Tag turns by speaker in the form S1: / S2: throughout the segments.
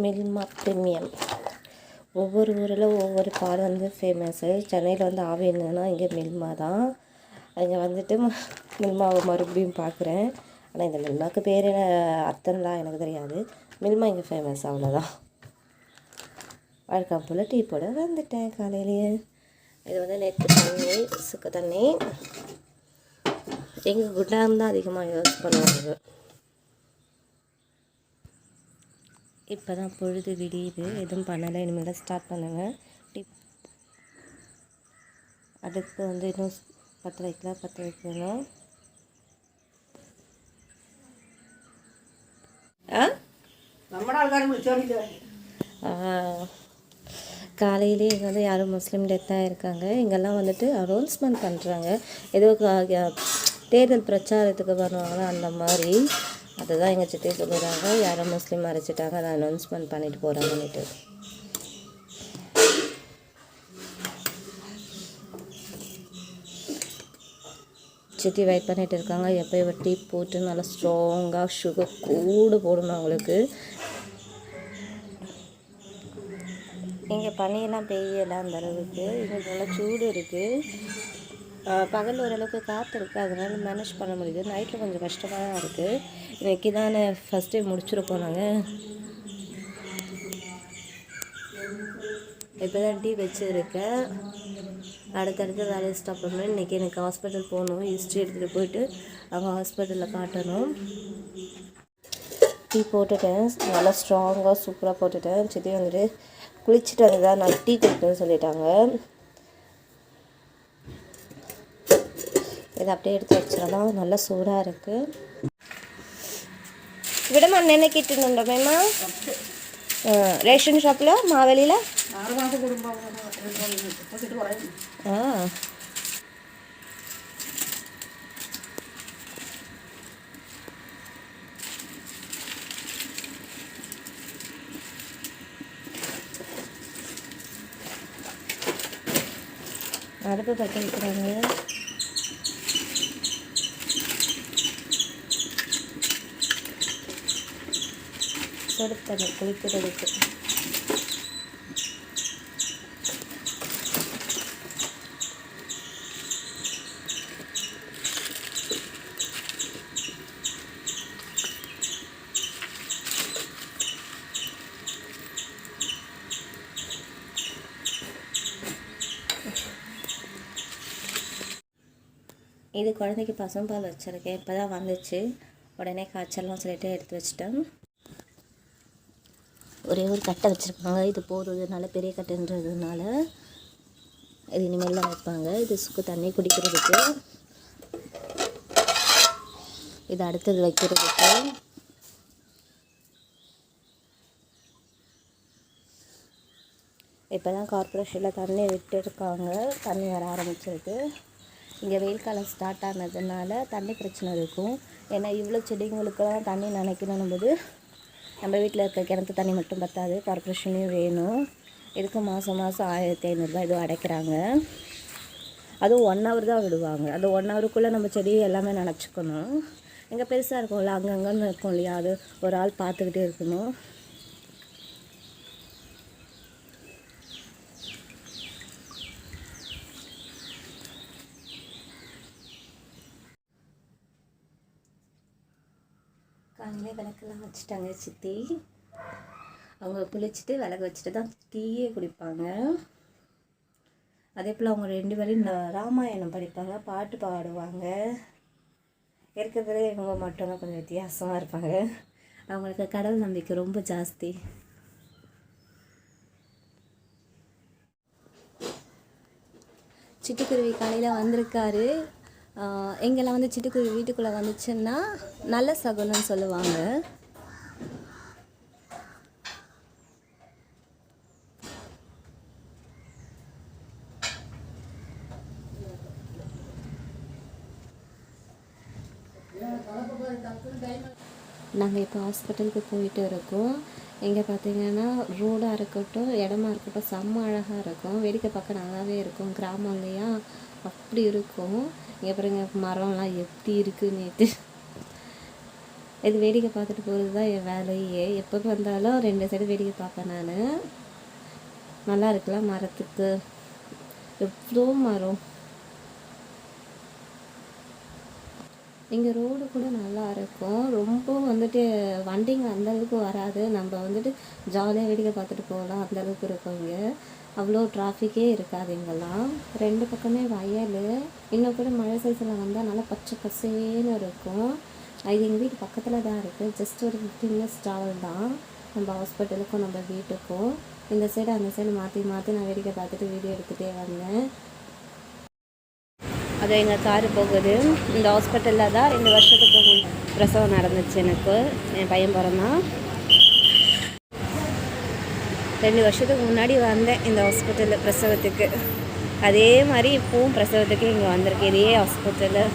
S1: Milma premium. ஒவ்வொரு ஊரில் ஒவ்வொரு பால் வந்து ஃபேமஸ்ஸு. சென்னையில் வந்து ஆவி என்னன்னா இங்கே மில்மா தான். அங்கே வந்துட்டு மில்மாவை மறுபடியும் பார்க்குறேன். ஆனால் இந்த மில்மாவுக்கு பேர் என்ன அர்த்தம்லாம் எனக்கு தெரியாது. மில்மா இங்கே ஃபேமஸ், அவ்வளோதான். வழக்கம் போல் டீ போட வந்துட்டேன் காலையிலேயே. இது வந்து நேற்று தண்ணி, சுக்கு தண்ணி. எங்கள் குண்டாம் தான் அதிகமாக யூஸ் பண்ணுவாங்க. இப்போ தான் பொழுது விடியுது, எதுவும் பண்ணலை. இனிமேல் தான் ஸ்டார்ட் பண்ணுவேன். அடுப்பு வந்து இன்னும் பற்ற வைக்கணும். காலையிலே இங்கே வந்து யாரும் முஸ்லீம் டெத்தாக இருக்காங்க. இங்கெல்லாம் வந்துட்டு அனௌன்ஸ்மெண்ட் பண்ணுறாங்க. ஏதோ தேர்தல் பிரச்சாரத்துக்கு பண்ணுவாங்களோ அந்த மாதிரி. அதுதான் எங்கள் சித்தி சொல்லுறாங்க, யாரும் முஸ்லீம் அரைச்சிட்டாங்க, அதை அனௌன்ஸ்மெண்ட் பண்ணிட்டு போகிறாங்கன்னுட்டு. சித்தி வெயிட் பண்ணிகிட்டு இருக்காங்க. எப்போ இவர் டீ போட்டு நல்லா ஸ்ட்ராங்காக சுகர் கூட போடணும் அவங்களுக்கு. இங்கே பனியெல்லாம் பெய்யலை அந்த அளவுக்கு. இங்கே நல்லா சூடு இருக்குது. பகல் ஓரளவுக்கு காற்று இருக்குது, அதனால மேனேஜ் பண்ண முடியுது. நைட்டில் கொஞ்சம் கஷ்டமாக தான் இருக்குது. இன்றைக்கி தானே ஃபஸ்ட்டே முடிச்சிருக்கோம் நாங்கள். இப்போ தான் டீ வச்சுருக்கேன். அடுத்தடுத்து வேலையை ஸ்டாப் பண்ணணும். இன்றைக்கி எனக்கு ஹாஸ்பிட்டல் போகணும். ஹிஸ்ட்ரி எடுத்துகிட்டு போயிட்டு அவங்க ஹாஸ்பிட்டலில் காட்டணும். டீ போட்டுட்டேன், நல்லா ஸ்ட்ராங்காக சூப்பராக போட்டுட்டேன். சித்தி வந்துட்டு குளிச்சுட்டு வந்ததா நான் டீ குடிக்கணும்னு சொல்லிட்டாங்க. இதை அப்படியே எடுத்து வச்சிடலாம். நல்லா சூடாக இருக்குது. விடமா நினைக்கிட்டுண்டோமேம்மா ரேஷன் ஷாப்பில் மாவெளியில். அடுப்பு பற்ற வைக்கிறாங்க. சுடு தண்ணி குளிக்கிறதுக்கு. இது குழந்தைக்கு பசும்பால் வச்சுருக்கேன். இப்போ தான் வந்துச்சு. உடனே காய்ச்சல்லாம் சொல்லிட்டு எடுத்து வச்சிட்டேன். ஒரே ஒரு கட்டை வச்சுருக்காங்க. இது போடுறதுனால பெரிய கட்டைன்றதுனால இது இனிமேல் வைப்பாங்க. இது சுக்கு தண்ணி குடிக்கிறதுக்கு, இது அடுத்தது வைக்கிறதுக்கு. இப்போ தான் கார்பரேஷனில் தண்ணி விட்டுருக்காங்க. தண்ணி வர ஆரம்பிச்சிருக்கு. இங்கே வெயில் காலம் ஸ்டார்ட் ஆனதுனால தண்ணி பிரச்சனை இருக்கும். ஏன்னா இவ்வளோ செடிங்களுக்கெல்லாம் தண்ணி நினைக்கணும் போது நம்ம வீட்டில் இருக்க கிணத்து தண்ணி மட்டும் பத்தாது, கார்பரேஷன்லேயும் வேணும். இதுக்கு மாதம் 1500 ஏதோ அடைக்கிறாங்க. அதுவும் 1 hour தான் விடுவாங்க. அது 1 hourக்குள்ளே நம்ம செடி எல்லாமே நினச்சிக்கணும். எங்கே பெருசாக இருக்கும்ல, அங்கங்கன்னு இருக்கும் இல்லையா, அது ஒரு ஆள் பார்த்துக்கிட்டே இருக்கணும். காலையிலே விளக்கெல்லாம் வச்சுட்டாங்க சித்தி. அவங்க குளிச்சுட்டு விளக்கு வச்சுட்டு தான் டீயே குடிப்பாங்க. அதே போல் அவங்க 2 பேரும் ராமாயணம் படிப்பாங்க, பாட்டு பாடுவாங்க. இருக்கிறதுல இவங்க மட்டும்தான் கொஞ்சம் வித்தியாசமாக இருப்பாங்க. அவங்களுக்கு கடவுள் நம்பிக்கை ரொம்ப ஜாஸ்தி. சிட்டுக்குருவி காலையில் வந்திருக்காரு. எங்கெல்லாம் வந்து சிட்டுக்குருவி வீட்டுக்குள்ளே வந்துச்சுன்னா நல்ல சகுனம்னு சொல்லுவாங்க. நாங்கள் இப்போ ஹாஸ்பிட்டலுக்கு போயிட்டு இருக்கோம். இங்கே பார்த்தீங்கன்னா ரோடாக இருக்கட்டும், இடமா இருக்கட்டும், செம்ம அழகாக இருக்கும். வேடிக்கை பார்க்க நல்லாவே இருக்கும். கிராமம் இல்லையா, அப்படி இருக்கும். இங்கே பாருங்க மரம்லாம் எப்படி இருக்குன்னுட்டு. இது வேடிக்கை பார்த்துட்டு போகிறது தான் என் வேலையே. எப்போ வந்தாலும் 2 சைடு வேடிக்கை பார்ப்பேன் நான். நல்லா இருக்கலாம் மரத்துக்கு, எவ்வளோ மரம். இங்கே ரோடு கூட நல்லா இருக்கும். ரொம்ப வந்துட்டு வண்டிங்க அந்தளவுக்கு வராது. நம்ம வந்துட்டு ஜாலியாக வேடிக்கை பார்த்துட்டு போகலாம், அந்தளவுக்கு இருக்கும். இங்கே அவ்வளோ டிராஃபிக்கே இருக்காது இங்கெல்லாம். 2 பக்கமே வயல். இன்னும் கூட மழை சீசனில் வந்தால் நல்லா பச்சை பசேன்னு இருக்கும். இது எங்கள் வீட்டு பக்கத்தில் தான் இருக்குது. ஜஸ்ட் ஒரு 15 minutes ட்ராவல் தான் நம்ம ஹாஸ்பிட்டலுக்கும் நம்ம வீட்டுக்கும். இந்த சைடு அந்த சைடு மாற்றி மாற்றி நான் வேடிக்கை பார்த்துட்டு வீடியோ எடுத்துகிட்டே வந்தேன். அது எங்கள் காரு போகுது. இந்த ஹாஸ்பிட்டலில் தான் 2 வருஷத்துக்கு பிரசவம் நடந்துச்சு. எனக்கு என் பையன் பிறந்தான். 2 வருஷத்துக்கு முன்னாடி வந்தேன் இந்த ஹாஸ்பிட்டலில் பிரசவத்துக்கு. அதே மாதிரி இப்போவும் பிரசவத்துக்கு இங்கே வந்திருக்கு, இதே ஹாஸ்பிட்டலு.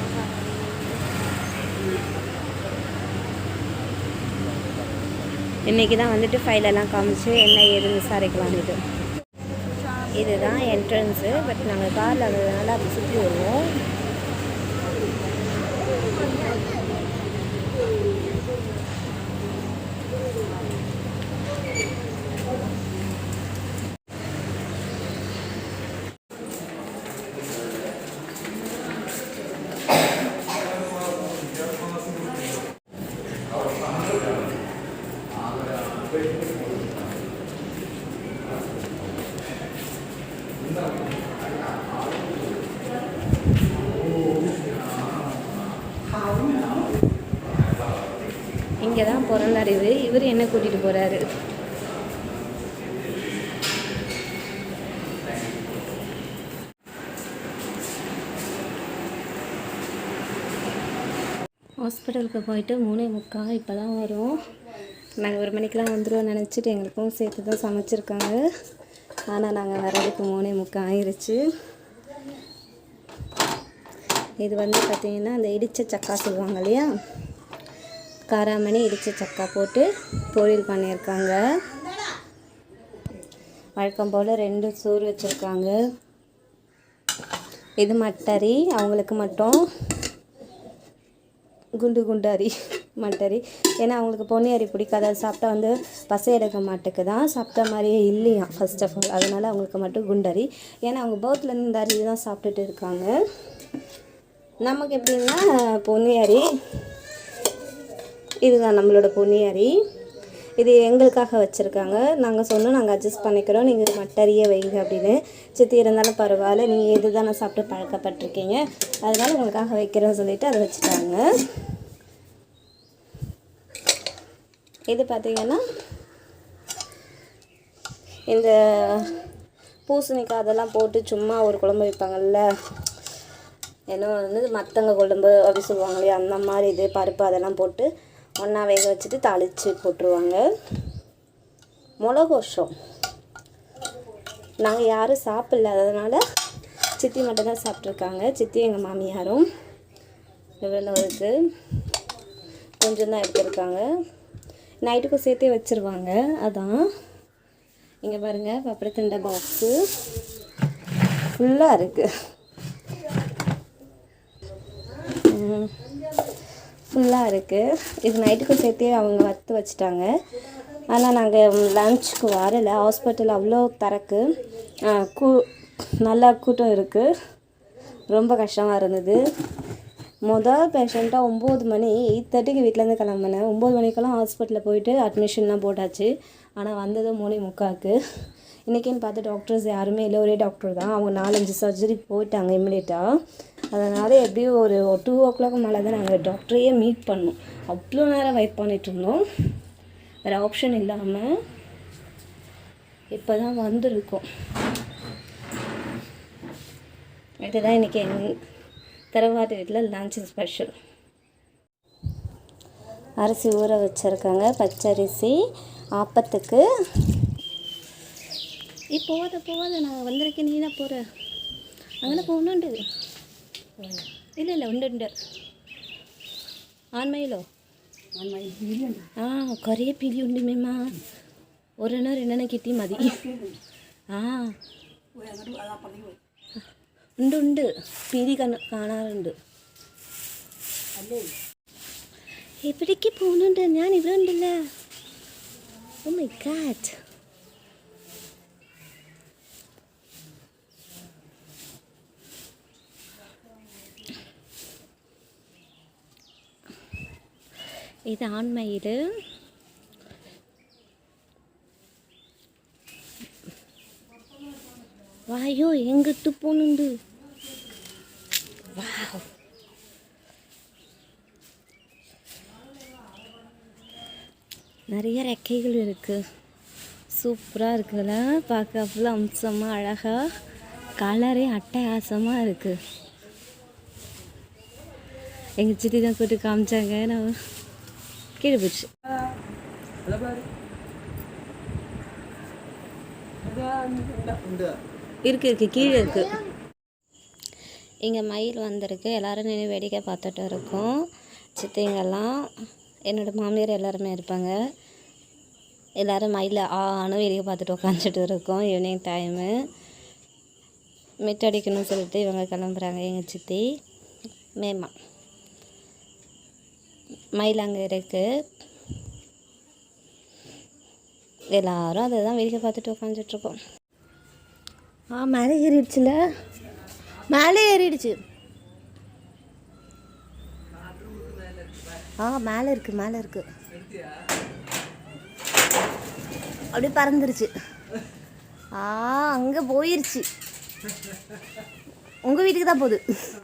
S1: இன்றைக்கி தான் வந்துட்டு ஃபைலெல்லாம் காமிச்சு என்ன ஏதுன்னு விசாரிக்கலான்ட்டு. இதுதான் என்ட்ரன்ஸு. பட் நாங்கள் காரில் வந்ததுனால அப்படி சுற்றி வருவோம். இங்கே தான் பிறந்தார் இவர் என்ன கூட்டிகிட்டு போகிறாரு. ஹாஸ்பிட்டலுக்கு போயிட்டு 3:45 இப்போ தான் வரும். நாங்கள் 1 மணிக்கெலாம் வந்துடுவோம் நினச்சிட்டு எங்களுக்கும் சேர்த்து தான் சமைச்சிருக்காங்க. ஆனால் நாங்கள் வர்றதுக்கு 3:45 ஆயிடுச்சு. இது வந்து பார்த்திங்கன்னா அந்த இடித்த சக்கா சொல்லுவாங்க இல்லையா, காராமணி இடித்த சக்கா போட்டு பொரியல் பண்ணியிருக்காங்க. வழக்கம் போல் 2 சோறு வச்சுருக்காங்க. இது மட்டரி, அவங்களுக்கு மட்டும் குண்டு குண்டாரி மட்டரி. ஏன்னா அவங்களுக்கு பொன்னி அரி பிடிக்காது. அது சாப்பிட்டா வந்து பசை எடுக்க மாட்டுக்கு தான், சாப்பிட்ட மாதிரியே இல்லையா ஃபர்ஸ்ட் ஆஃப் ஆல். அதனால் அவங்களுக்கு மட்டும் குண்டரி. ஏன்னா அவங்க பர்த்லேருந்து இந்த அரி தான் சாப்பிட்டுட்டு இருக்காங்க. நமக்கு எப்படின்னா பொன்னி அரி, இதுதான் நம்மளோட பொன்னி அரி. இது எங்களுக்காக வச்சுருக்காங்க. நாங்கள் சொன்னோம் நாங்கள் அட்ஜஸ்ட் பண்ணிக்கிறோம், நீங்கள் மட்டரியே வைங்க அப்படின்னு. சித்தி இருந்தாலும் பரவாயில்ல, நீங்கள் இது தானே சாப்பிட்டு பழக்கப்பட்டிருக்கீங்க, அதனால் உங்களுக்காக வைக்கிறோன்னு சொல்லிவிட்டு அதை வச்சுட்டாங்க. இது பார்த்திங்கன்னா இந்த பூசணிக்காய் அதெல்லாம் போட்டு சும்மா ஒரு குழம்பு வைப்பாங்கள்ல, ஏன்னா வந்து மத்தங்க குழம்பு அப்படி சொல்லுவாங்க இல்லையா, அந்த மாதிரி இது பருப்பு அதெல்லாம் போட்டு ஒன்றா வேக வச்சுட்டு தாளித்து போட்டுருவாங்க. மிளகோஷம் நாங்கள் யாரும் சாப்பிடல, அதனால் சித்தி மட்டும்தான் சாப்பிட்ருக்காங்க. சித்தி எங்கள் மாமியாரும். இவ்வளோ இருக்குது, கொஞ்சம் தான் எடுத்துருக்காங்க. நைட்டுக்கும் சேர்த்தே வச்சுருவாங்க. அதான் இங்கே பாருங்கள், பப்பட தண்டை பாக்ஸு ஃபுல்லாக இருக்குது. ஃபுல்லாக இருக்குது. இது நைட்டுக்கும் சேர்த்தே அவங்க வறுத்து வச்சுட்டாங்க. ஆனால் நாங்கள் லஞ்சுக்கு வரலை. ஹாஸ்பிட்டல் அவ்வளோ திறக்கு, நல்லா கூட்டம் இருக்குது. ரொம்ப கஷ்டமாக இருந்தது. முதல் பேஷண்ட்டாக 9 மணி 8:30க்கு வீட்டிலேருந்து கிளம்புனேன். 9 மணிக்கெல்லாம் ஹாஸ்பிட்டலில் போயிட்டு அட்மிஷன்லாம் போட்டாச்சு. ஆனால் வந்தது 3:45. இன்றைக்கின்னு பார்த்து டாக்டர்ஸ் யாருமே இல்லை, ஒரே டாக்டர் தான். அவங்க 4-5 சர்ஜரி போயிட்டாங்க இம்மிடியட்டாக. அதனால் எப்படியும் ஒரு 2 o'clock மேலே தான் நாங்கள் டாக்டரையே மீட் பண்ணோம். அவ்வளோ நேரம் வெயிட் பண்ணிகிட்டு இருந்தோம், வேறு ஆப்ஷன் இல்லாமல். இப்போ தான் வந்திருக்கோம். இதுதான் இன்றைக்கி தரவாட்டு வீட்டில் லன்ச் ஸ்பெஷல். அரிசி ஊற வச்சுருக்காங்க, பச்சரிசி ஆப்பத்துக்கு. போகாத நான் வந்திருக்கேன், நீ தான் போகிற. அங்கே போகணுண்டு. இல்லை உண்டு ஆண்மையிலோ കുറേ പിരിയുണ്ട് മേമ്മ. 1-2 കിട്ടി മതി. ഉണ്ട് പിരി കാണാറുണ്ട്. എവിടേക്ക് പോകുന്നുണ്ട്? ഞാൻ ഇവിടെ ഉണ്ടല്ലോ. Oh my God. ഇത് ആൺമയിൽ. വായോ എങ്ങിട്ട് പോകുന്നുണ്ട്. വാവ്. நிறைய ரெக்கைகள் இருக்குது. சூப்பராக இருக்குல்ல, பார்க்க அவ்வளோ அம்சமாக அழகாக, கலரே அட்டகாசமாக இருக்குது. எங்கள் சித்தி தான் கூட்டு காமிச்சாங்க, நான் கீழே போச்சு. இருக்கு கீழே இருக்கு. இங்கே மயில் வந்திருக்கு. எல்லோரும் நின்று வேடிக்கை பார்த்துட்டு இருக்கோம். சித்திங்கெல்லாம், என்னோடய மாமியார் எல்லாருமே இருப்பாங்க. எல்லோரும் மயில் ஆனும் வேடிக்கை பார்த்துட்டு உட்காந்துட்டு இருக்கோம். ஈவினிங் டைமு மிட்டடிக்கணும்னு சொல்லிட்டு இவங்க கிளம்புறாங்க. எங்கள் சித்தி மேமா மயில் அங்கே இருக்குது. எல்லோரும் அதை தான் வேடிக்கை பார்த்துட்டு உட்காந்துட்ருக்கோம். மேலே ஏறிடுச்சுல, மேலே ஏறிடுச்சு. மேலே இருக்குது அப்படியே பறந்துருச்சு. அங்கே போயிருச்சு. உங்கள் வீட்டுக்கு தான் போகுது.